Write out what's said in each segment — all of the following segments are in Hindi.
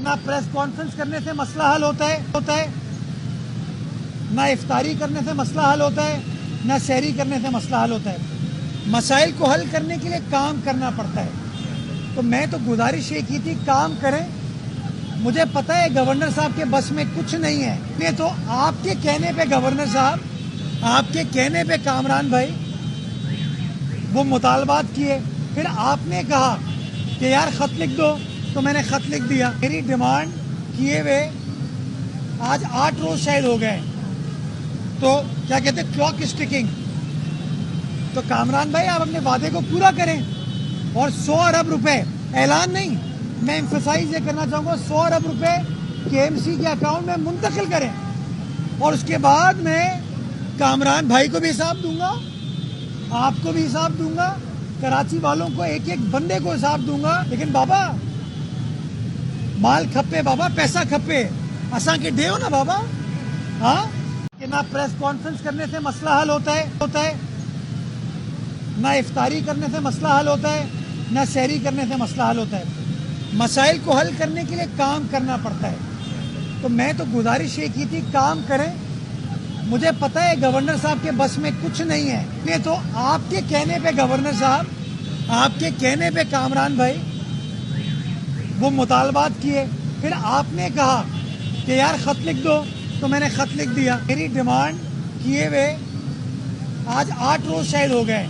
ना प्रेस कॉन्फ्रेंस करने से मसला हल होता है, ना इफ्तारी करने से मसला हल होता है, ना सहरी करने से मसला हल होता है। मसाइल को हल करने के लिए काम करना पड़ता है। तो मैं तो गुजारिश ये की थी, काम करें। मुझे पता है गवर्नर साहब के बस में कुछ नहीं है, ये तो आपके कहने पे गवर्नर साहब, आपके कहने पे कामरान भाई वो मुतालबात किए। फिर आपने कहा कि यार खत लिख दो, तो मैंने खत लिख दिया। मेरी डिमांड किए हुए आज 8 रोज शायद हो गए। तो क्या कहते हैं, क्लॉक स्टिकिंग। तो कामरान भाई आप अपने वादे को पूरा करें और 100 अरब रुपए, ऐलान नहीं, मैं एम्फसाइज ये करना चाहूंगा, 100 अरब रुपए केएमसी के अकाउंट में मुंतकिल करें। और उसके बाद मैं कामरान भाई को भी हिसाब दूंगा, आपको भी हिसाब दूंगा, कराची वालों को एक एक बंदे को हिसाब दूंगा। लेकिन बाबा माल खपे, बाबा पैसा खपे, असा के दे ना बाबा। हाँ, कि ना प्रेस कॉन्फ्रेंस करने से मसला हल होता है, ना इफ्तारी करने से मसला हल होता है, ना सहरी करने से मसला हल होता है। मसाइल को हल करने के लिए काम करना पड़ता है। तो मैं तो गुजारिश ये की थी, काम करें। मुझे पता है गवर्नर साहब के बस में कुछ नहीं है, ये तो आपके कहने पे गवर्नर साहब, आपके कहने पे कामरान भाई वो मुतालबात किए। फिर आपने कहा कि यार खत लिख दो, तो मैंने खत लिख दिया। मेरी डिमांड किए हुए आज 8 रोज शायद हो गए।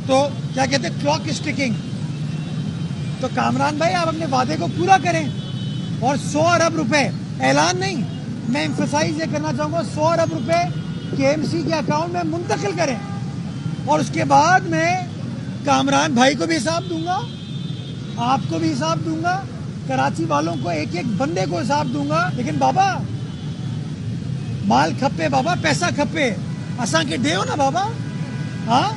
तो क्या कहते हैं, क्लॉक स्टिकिंग। तो कामरान भाई आप अपने वादे को पूरा करें और 100 अरब रुपए, ऐलान नहीं, मैं एम्फसाइज ये करना चाहूंगा, 100 अरब रुपए केएमसी के अकाउंट में मुंतकिल करें। और उसके बाद मैं कामरान भाई को भी हिसाब दूंगा, आपको भी हिसाब दूंगा, कराची वालों को एक एक बंदे को हिसाब दूंगा। लेकिन बाबा माल खपे, बाबा पैसा खपे, असा के दे ना बाबा। हाँ,